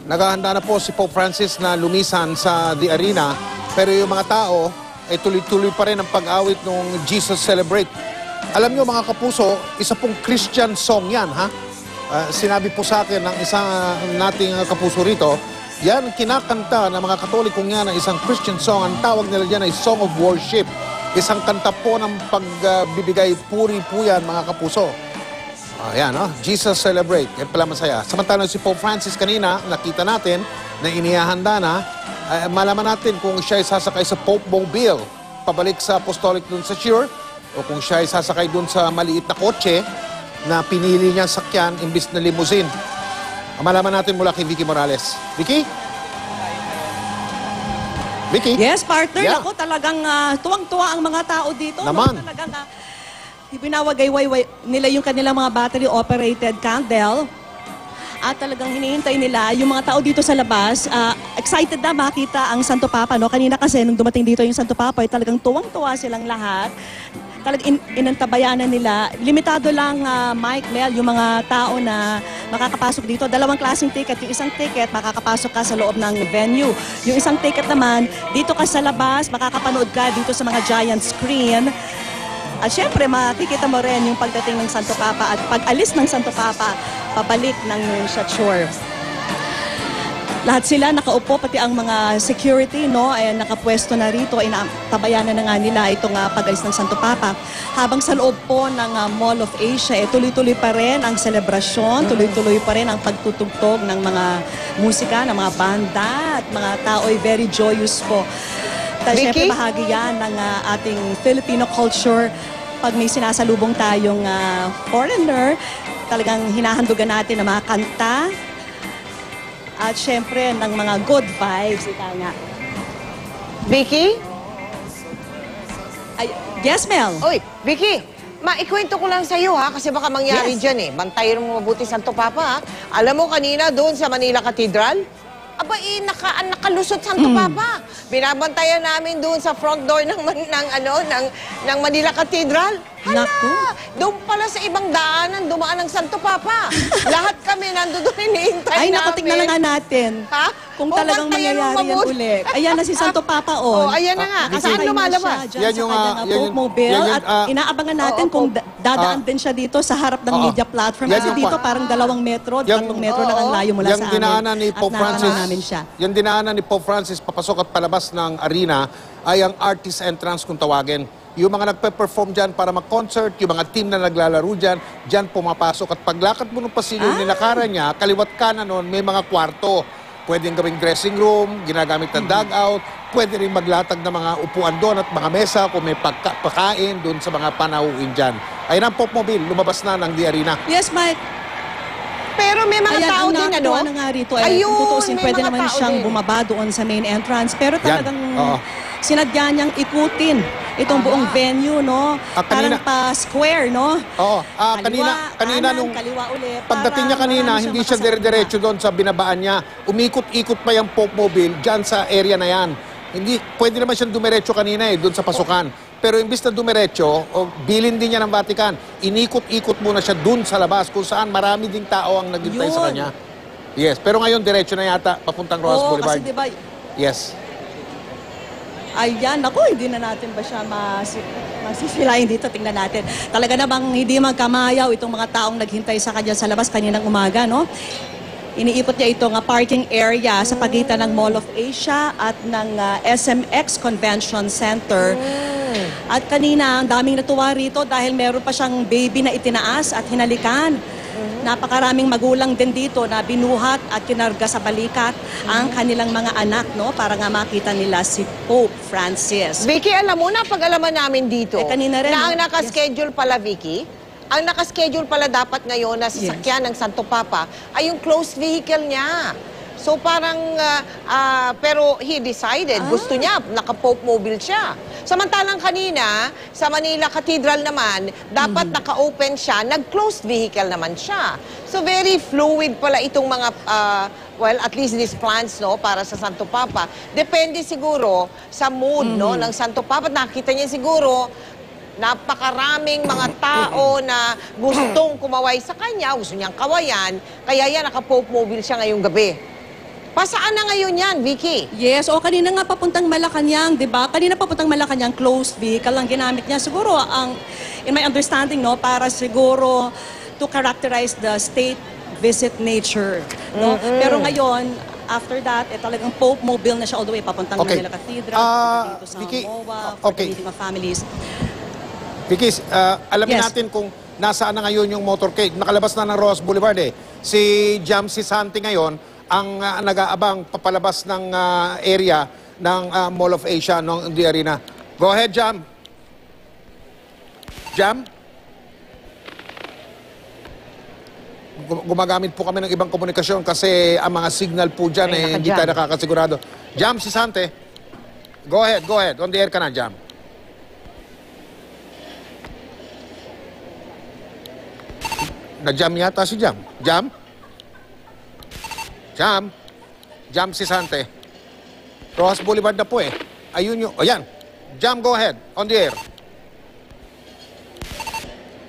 Naghahanda na po si Pope Francis na lumisan sa The Arena, pero yung mga tao ay tuloy-tuloy pa rin ang pag-awit ng Jesus Celebrate. Alam nyo mga kapuso, isa pong Christian song yan, ha? Sinabi po sa akin ng isang nating kapuso rito, yan kinakanta ng mga Katolikong yan, isang Christian song. Ang tawag nila dyan ay Song of Worship. Isang kanta po ng pagbibigay puri po yan, mga kapuso. Ayan, no? Jesus Celebrate. Yan pala masaya. Samantalang si Pope Francis kanina, nakita natin na inihahanda na, malaman natin kung siya ay sasakay sa Pope Mobile, pabalik sa Apostolic dun sa Shore, o kung siya ay sasakay dun sa maliit na kotse na pinili niyang sakyan imbis na limousine. Malaman natin mula kay Vicky Morales. Vicky? Vicky? Yes, partner. Yeah. Ako talagang tuwang-tuwa ang mga tao dito. Naman. No? Talagang ibinawagay-way nila yung kanilang mga battery-operated candle. At talagang hinihintay nila yung mga tao dito sa labas. Excited na makita ang Santo Papa. No? Kanina kasi nung dumating dito yung Santo Papa, ay talagang tuwang-tuwa silang lahat. Talagang inantabayanan nila. Limitado lang, Mike, Mel, yung mga tao na makakapasok dito. Dalawang klaseng ticket. Yung isang ticket, makakapasok ka sa loob ng venue. Yung isang ticket naman, dito ka sa labas, makakapanood ka dito sa mga giant screen. At syempre, makikita mo rin yung pagdating ng Santo Papa at pag-alis ng Santo Papa, pabalik ng Shore. Lahat sila nakaupo, pati ang mga security, no, ay nakapwesto na rito, tabayanan na nga nila itong pag-alis ng Santo Papa. Habang sa loob po ng Mall of Asia, tuloy-tuloy pa rin ang selebrasyon, tuloy-tuloy pa rin ang pagtutugtog ng mga musika, ng mga banda, at mga tao ay very joyous po. Siyempre, bahagi yan ng ating Filipino culture. Pag may sinasalubong tayong foreigner, talagang hinahandugan natin ng mga kanta at siyempre ng mga good vibes. Ika nga. Vicky? Ay, yes, Mel? Oy, Vicky, maikwento ko lang sa iyo ha, kasi baka mangyari Yes. dyan eh. Bantayan mo mabuti Santo Papa ha. Alam mo kanina doon sa Manila Cathedral, aba nakalusot Santo Papa. Binabantayan namin doon sa front door ng Manila Cathedral. Hala, doon pala sa ibang daanan, dumaan ang Santo Papa. Lahat kami nandoon iniintay namin. Ay, nakatignan na nga natin. Ha? Kung talagang mangyayari yan ulit. Ayan na si Santo Papa on. Oh, ayan na nga. Saan lumalabas? Yan yung Pope Mobile. At inaabangan natin kung dadaan din siya dito sa harap ng media platform. Kasi dito parang 2 metro, 3 metro lang ang layo mula sa amin. Yung dinaanan ni Pope Francis, siya. yung dinaanan ni Pope Francis papasok at palabas ng arena ay ang artist entrance kung tawagin. Yung mga nagpe-perform dyan para mag-concert, yung mga team na naglalaro dyan pumapasok. At paglakad mo ng pasilyo nilakaran niya, kaliwat kanan nun, may mga kwarto. Pwedeng gawing dressing room, ginagamit na dugout, pwede rin maglatag ng mga upuan doon at mga mesa kung may pagkain doon sa mga panauhin dyan. Ayun ang Pope Mobile, lumabas na ng The Arena. Yes, Mike. Pero may mga tao din, ano? Ayan, ang nga rito. Ayun, tutusin, pwede naman siyang bumaba doon sa main entrance. Pero talagang sinadya niyang ikutin itong buong venue, no? Parang pa-square, no? Oo. Kanina nung kaliwa ulit. pagdating niya kanina, hindi siya dire-diretso doon sa binabaan niya. Umikot-ikot pa yung Pope Mobile dyan sa area na yan. Hindi, pwede naman siyang dumiretso kanina doon sa pasukan. Pero imbis na dumiretso, bilin din niya ng Vatican, inikot-ikot muna siya doon sa labas kung saan marami ding tao ang naghintay sa kanya. Yes, pero ngayon diretso na yata papuntang Rojas Boulevard. Kasi diba, yes. Ayan, ako, hindi na natin ba siya masisilayin dito? Tingnan natin. Talaga namang hindi magkamayaw itong mga taong naghintay sa kanya sa labas kaninang umaga, no? Iniipot niya itong parking area sa pagitan ng Mall of Asia at ng SMX Convention Center. At kanina, ang daming natuwa rito dahil meron pa siyang baby na itinaas at hinalikan. Napakaraming magulang din dito na binuhat at kinarga sa balikat ang kanilang mga anak, no? Para nga makita nila si Pope Francis. Vicky, alam mo na, pag-alaman namin dito, kanina rin, na ang nakaschedule pala, Vicky, ang nakaschedule pala dapat ngayon na sasakyan ng Santo Papa ay yung closed vehicle niya. So parang, pero he decided, gusto niya, naka-Pope Mobile siya. Samantalang kanina, sa Manila Cathedral naman, dapat naka-open siya, nag-closed vehicle naman siya. So very fluid pala itong mga, well, at least these plans, no, para sa Santo Papa. Depende siguro sa mood, no, ng Santo Papa. Nakita niya siguro, napakaraming mga tao na gustong kumaway sa kanya, gusto niyang kawayan, kaya yan, naka-Pope Mobile siya ngayong gabi. Pasaan na ngayon yan, Vicky? Yes, o kanina nga papuntang Malacanang, 'di ba? Kanina papuntang Malacanang, closed vehicle ang ginamit niya. Siguro in my understanding, no, para siguro to characterize the state visit nature, no? Pero ngayon, after that, talagang Pope Mobile na siya all the way papuntang Okay. Manila Cathedral, papunta dito sa Vicky, MOA, for okay. the meeting of families. Vicky, alamin Yes. natin kung nasaan na ngayon yung motorcade. Nakalabas na ng Ross Boulevard eh. Si Jam Sisante ngayon ang nag-aabang papalabas ng area ng Mall of Asia ng The Arena. Go ahead, Jam. Jam? Gumagamit po kami ng ibang komunikasyon kasi ang mga signal po dyan Ay, hindi tayo nakakasigurado. Jam Sisante. Go ahead, go ahead. On the air ka na, Jam. Na-jam yata si Jam. Jam? Jam? Jam Sisante. Rojas Boulevard na po eh. Ayun yung... Ayan. Jam, go ahead. On the air.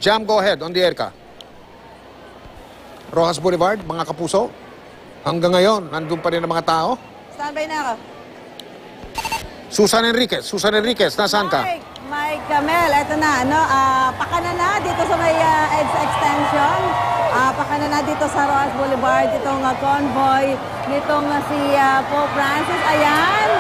Jam, go ahead. On the air ka. Rojas Boulevard, mga kapuso. Hanggang ngayon, nandun pa rin ang mga tao. Standby na ako. Susan Enriquez. Susan Enriquez, nasaan ka? Mike Camel, eto na, ano, pakana na dito sa may EDSA extension. Pakana na dito sa Rojas Boulevard, itong convoy nitong si Pope Francis. Ayan,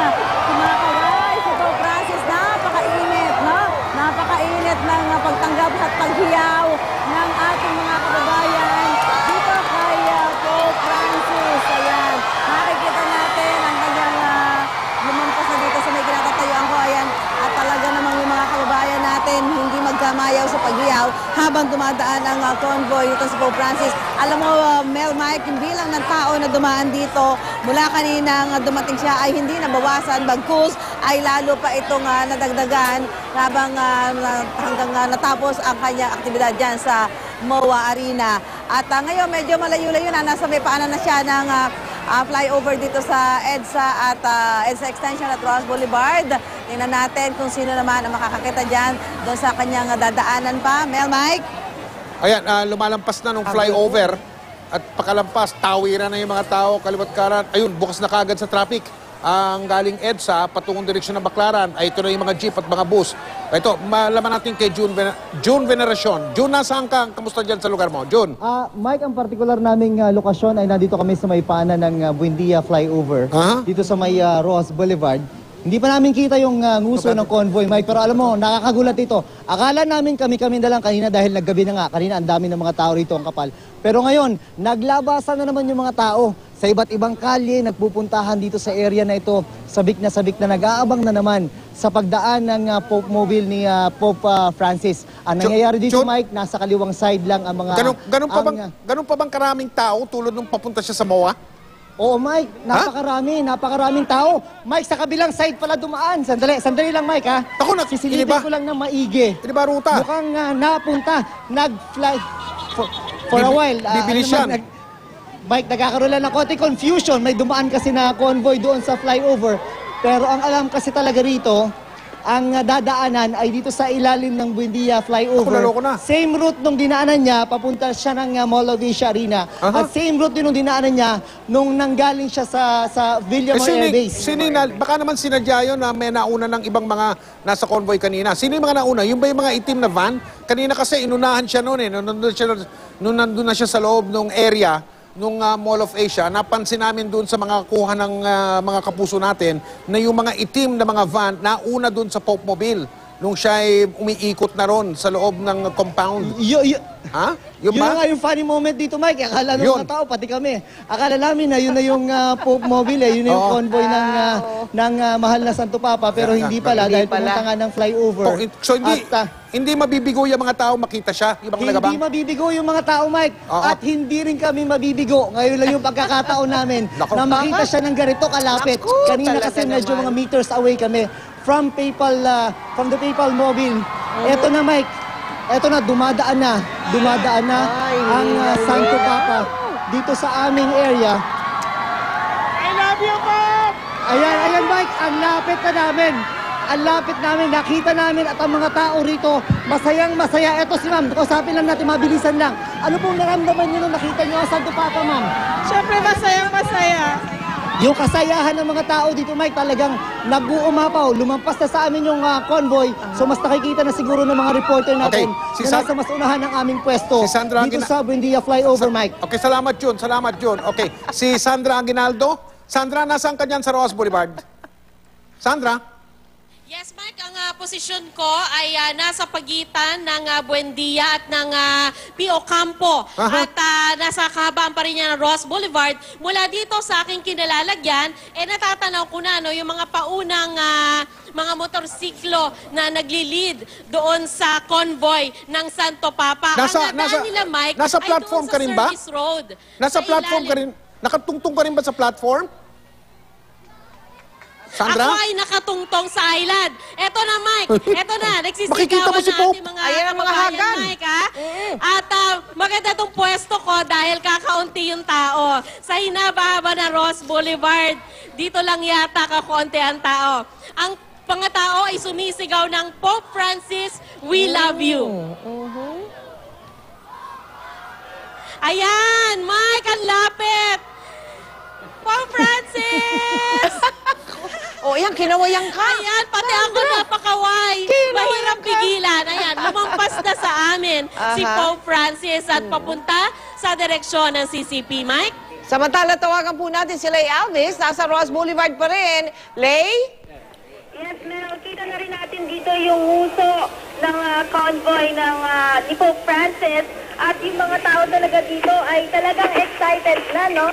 kumakaway si Pope Francis. Napakainit, no? Napakainit ng pagtanggap at paghiyaw ng ating mga kababayan dito kay Pope Francis. Ayan, makikita natin ang kanyang lumampas na dito sa may kinatatayuan ko. Ayan, at talaga namang yung mga kababayan natin hindi magkamayaw sa paghiyaw habang dumadaan ang convoy dito sa Pope Francis. Alam mo, Mel, Mike, yung bilang ng tao na dumaan dito mula kaninang dumating siya ay hindi nabawasan, bagkus ay lalo pa itong nadagdagan habang hanggang natapos ang kanyang aktibidad dyan sa MOA Arena. At ngayon medyo malayo-layo na, nasa may paanan na siya ng flyover dito sa EDSA at EDSA Extension at Rojas Boulevard. Tingnan natin kung sino naman ang makakakita dyan doon sa kanyang dadaanan pa. Mel, Mike? Ayan, lumalampas na nung flyover at pakalampas, tawiran na yung mga tao, kaliwat kanan. Ayun, bukas na kagad sa traffic. Ang galing EDSA, patungong direksyon ng Baclaran, ay ito na yung mga jeep at mga bus. Ito, malaman natin kay June Veneracion. June, nasaan ka? Kamusta dyan sa lugar mo? June? Mike, ang particular naming lokasyon ay nandito kami sa may paanan ng Buendia flyover. Dito sa may Rojas Boulevard. Hindi pa namin kita yung nguso ng convoy, Mike. Pero alam mo, nakakagulat ito. Akala namin kami na lang kanina dahil naggabi na nga. Kanina ang dami ng mga tao rito ang kapal. Pero ngayon, naglabasan na naman yung mga tao sa iba't ibang kalye, nagpupuntahan dito sa area na ito. Sabik na nag-aabang na naman sa pagdaan ng Pope Mobile ni Pope Francis. Ang nangyayari dito, Mike, nasa kaliwang side lang ang mga... Ganun pa bang karaming tao tulad nung papunta siya sa MOA? Oo, Mike. Napakaraming tao. Mike, sa kabilang side pala dumaan. Sandali lang, Mike, ha? Ako, sisilipin ko lang ng maigi. Hindi ba ruta? Mukhang napunta. Nag-fly for a while. Bibilis yan. Mike, nagkakaroon lang ng konti confusion. May dumaan kasi na convoy doon sa flyover. Pero ang alam kasi talaga rito, ang dadaanan ay dito sa ilalim ng Buendia flyover. Ako na. Same route nung dinaanan niya, papunta siya ng Mall of Asia Arena. At same route din nung dinaanan niya nung nanggaling siya sa Villamor Air Base. Baka naman sinadya yun na may nauna ng ibang mga nasa convoy kanina. Sino yung mga nauna? Yung ba yung mga itim na van? Kanina kasi inunahan siya noon eh. Nung nandun na siya sa loob ng area, nung Mall of Asia, napansin namin doon sa mga kuha ng mga kapuso natin na yung mga itim na mga van nauna doon sa Pope Mobile nung siya ay umiikot na ron sa loob ng compound. Ha? Yun ba? Yun nga yung funny moment dito, Mike. Akala ng mga tao, pati kami. Akala namin na yun na yung Pope Mobile, yun na yung convoy ng mahal na Santo Papa. Pero hindi pala, dahil pumunta nga ng flyover. So hindi mabibigo yung mga tao makita siya? Yung mga nagabang? Hindi mabibigo yung mga tao, Mike. At hindi rin kami mabibigo. Ngayon lang yung pagkakataon namin na makita siya ng ganito kalapit. Kanina kasi medyo mga meters away kami from the Papal Mobile. Eto na, Mike. Eto na, dumadaan na ang Santo Papa dito sa aming area. I love you, Pop! Ayan, Mike, ang lapit namin, nakita namin at ang mga tao rito, masayang-masaya. Eto si ma'am, kausapin lang natin, mabilisan lang. Ano pong naramdaman niyo nung nakita niyo ang Santo Papa, ma'am? Siyempre, masayang-masaya. Yung kasayahan ng mga tao dito, Mike, talagang nag-uumapaw. Lumampas na sa amin yung convoy. So mas nakikita na siguro ng mga reporter natin na nasa mas unahan ng aming pwesto dito sa Buendia flyover, Mike. Okay, salamat Jun. Salamat Jun. Okay, si Sandra Aguinaldo. Sandra, nasaan ka dyan sa Rojas Boulevard? Sandra? Yes, Mike, ang posisyon ko ay nasa pagitan ng Buendia at ng Pio Campo. At nasa kahabaan pa rin niya ng Rojas Boulevard. Mula dito sa aking kinalalagyan, natatanaw ko na yung mga paunang mga motorsiklo na nagli-lead doon sa convoy ng Santo Papa. Ang nadaan nila, Mike, nasa platform ay ka rin ba? Service Road. Nasa platform ka rin? Nakatungtong ka rin ba sa platform? Sandra? Ako ay nakatungtong sa island. Eto na, Mike. Eto na. Makikita mo Nagsisigawan si na Pope. ating mga Ayan ang mga kababayan, hagan. Mike, ha? At maganda itong pwesto ko dahil kakaunti yung tao. Sa hinaba-haba na Ross Boulevard, dito lang yata kakaunti ang tao. Ang mga tao ay sumisigaw ng Pope Francis, we love you. Ayan, Mike, ang lapit. Pope Francis! O, yan, kinawayan ka. Ayan, pati ako napakaway. Mahirap pigilan. Ayan, lumampas na sa amin si Pope Francis at papunta sa direksyon ng CCP. Mike? Samantala, tawagan po natin si Lay Alvis. Nasa Ross Boulevard pa rin. Lay? Yes, Mel. Kita na rin natin dito yung uso ng convoy ng ni Pope Francis. At yung mga tao talaga dito ay talagang excited na, no?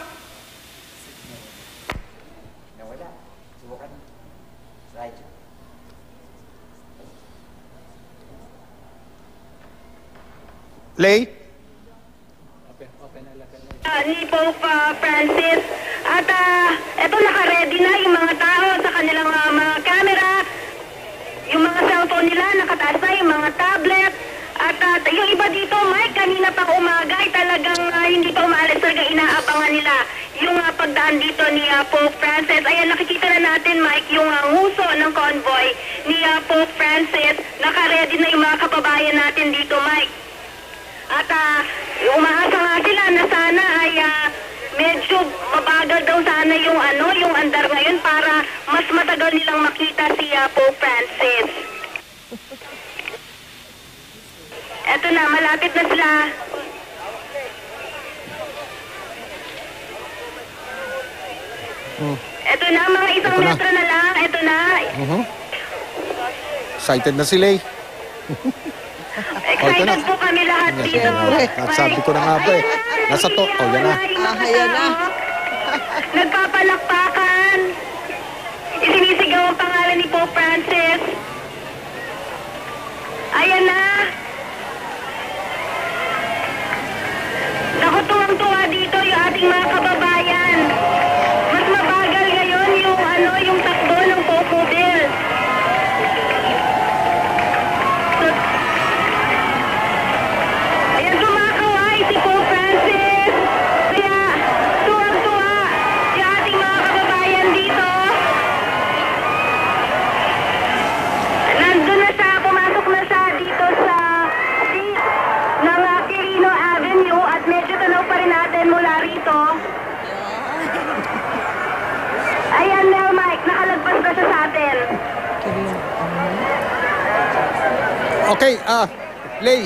Lay? Ni Pope Francis. At eto naka-ready na yung mga tao sa kanilang mga camera. Yung mga cellphone nila nakataas na, yung mga tablet. At yung iba dito, Mike, kanina pang umaga ay talagang hindi pa umaalis, talaga inaabangan nila yung pagdaan dito ni Pope Francis. Ayan, nakikita na natin, Mike, yung nguso ng convoy ni Pope Francis. Naka-ready na yung mga kababayan natin dito, Mike. At umaasa nga sila na sana ay medyo mabagal daw sana yung andar ngayon para mas matagal nilang makita si Pope Francis. Eto na, malapit na sila. Eto na, mga isang metro na lang. Eto na. Excited na si Lay. Excited po kami lahat dito. Sabi ko na nga ba eh. Nasa to. Oh, yan na. Ayan na. Nagpapalakpakan. Isinisigaw ang pangalan ni Pope Francis. Ayan na. Naku, tuwang-tuwa dito yung ating mga kababayan. Mas mabagal ngayon yung takbo ng Pope Bill. Ayan, kumakaway si Pope Francis. Kaya, tuwang-tuwa yung ating mga kababayan dito. Nandun na siya, pumasok na siya dito sa seat ng Quirino Avenue at medyo tanaw pa rin natin mula rito. Ayan, Mel Mike, nakalagpas na siya sa atin. Okay, Lay.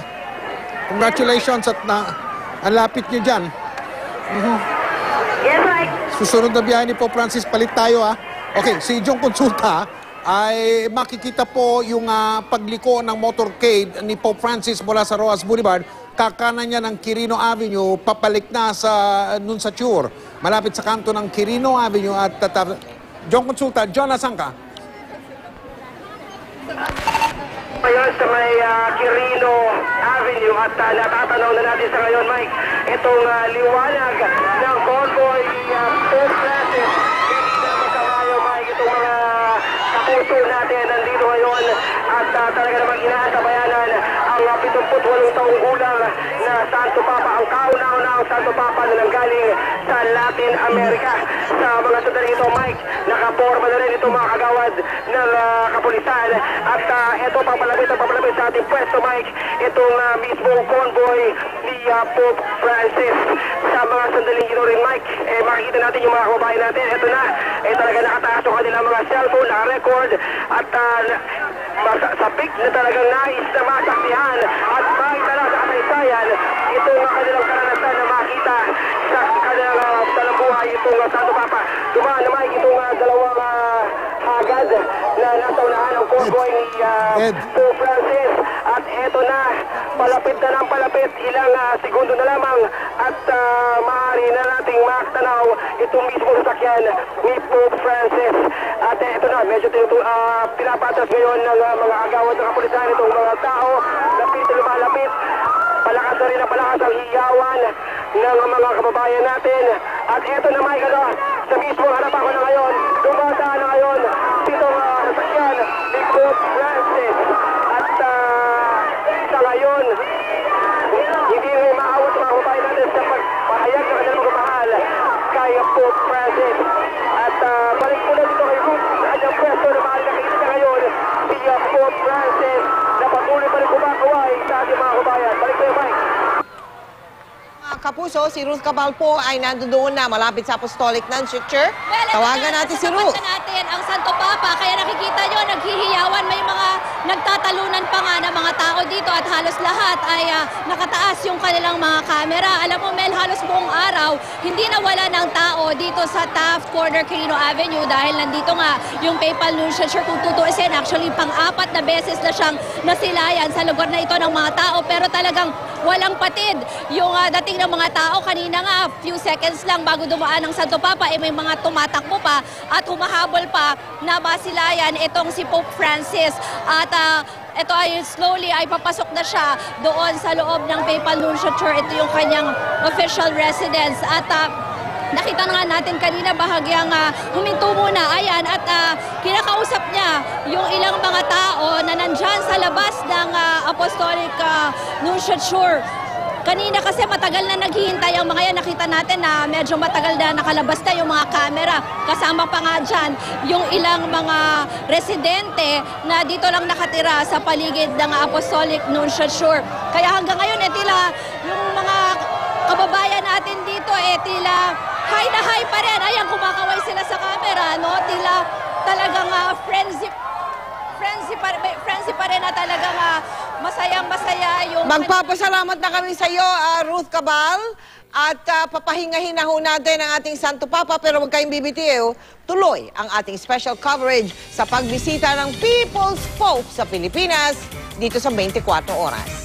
Congratulations at ang lapit niyo dyan. Yes, Mike. Susunod na biyahe ni Pope Francis, palit tayo ha. Okay, si Jong Consulta ay makikita po yung pagliko ng motorcade ni Pope Francis mula sa Rojas Boulevard. Kakanan niya ng Quirino Avenue, papalik na sa Nunciature. Malapit sa kanto ng Quirino Avenue at Jong Consulta, John, nasan ka? Ngayon sa may Quirino Avenue at natatanaw na natin sa ngayon, Mike, itong liwanag ng convoy Pope Francis. Hindi na magkakayo, Mike, itong mga kapuso natin nandito ngayon at talaga namang inaasabayanan ang 78 taong gulang na Santo Papa, ang kauna-unahang Santo Papa na nanggaling sa Latin America. Sa mga sandali ito, Mike, nakaporma na rin itong mga kagawad ng kapulisan. At ito papalapit sa ating pwesto, Mike, itong mismong convoy ni Pope Francis. Sa mga sandaling ito rin, Mike, makikita natin yung mga kababayan natin. Ito na, talaga nakataas yung kanilang mga cellphone, naka-record, at sabik na talagang nais na masaksihan at makita na sa kasaysayan itong kanilang karanasan na makita sa kanilang buhay itong Santo Papa. Dumaan naman itong dalawang hagad na nasa unahan ng convoy ni Pope Francis. At eto na, palapit na ng palapit, ilang segundo na lamang at maaari na nating makatanaw itong mismo sasakyan ni Pope Francis. At eto na, medyo pinapatas ngayon ng mga agawad ng kapulisan itong mga tao, lapit na lumalapit. Palakas na rin ang palakas ang hiyawan ng mga kababayan natin. At eto na, Mike, sa mismo harapan ko na ngayon, dumadaan na ngayon itong sasakyan ni Pope Francis. At sa ngayon, hindi rin maawat mga kababayan natin sa pagpahayag ng kanilang magmahal kay Pope Francis. At balik po na dito kay Ruth sa kanyang pwesto na mahal na kita ngayon si Pope Francis na patuloy pa rin kumakaway sa ating mga kababayan. Balik po yung Mike. Kapuso, si Ruth Cabal po ay nandoon na malapit sa Apostolic Nuns Church. Tawagan natin si Ruth. Natin ang Santo Papa, kaya nakikita nyo, naghihiyawan, may mga nagtatalunan pa nga ng mga tao dito at halos lahat ay nakataas yung kanilang mga kamera. Alam mo, Mel, halos buong araw, hindi nawala ng tao dito sa Taft Corner, Quirino Avenue dahil nandito nga yung Papal Nunciature. Kung tutuusin, actually, pang-apat na beses na siyang nasilayan sa lugar na ito ng mga tao, pero talagang walang patid yung dating ng mga tao. Kanina nga, few seconds lang bago dumaan ng Santo Papa, may mga tumatakbo pa at humahabol pa na masilayan itong si Pope Francis. At ito ay slowly ay papasok na siya doon sa loob ng Papal Nunciature. Ito yung kanyang official residence. At nakita na nga natin kanina bahagyang huminto muna. Ayan, at kinakausap niya yung ilang mga tao na nandyan sa labas ng Apostolic Nunciature. Kanina kasi matagal na naghihintay ang mga yan. Nakita natin na medyo matagal na nakalabas na yung mga camera. Kasama pa nga dyan yung ilang mga residente na dito lang nakatira sa paligid ng Apostolic Nunciature. Kaya hanggang ngayon, tila yung mga kababayan natin dito, tila high na high pa rin. Ayan, kumakaway sila sa camera, no? Tila talagang frenzy pa rin na talagang masayang-masaya yung... Magpapasalamat na kami sa iyo, Ruth Cabal. At papahingahin na ho natin ang ating Santo Papa, pero huwag kayong bibitiw. Tuloy ang ating special coverage sa pagbisita ng People's Pope sa Pilipinas dito sa 24 Oras.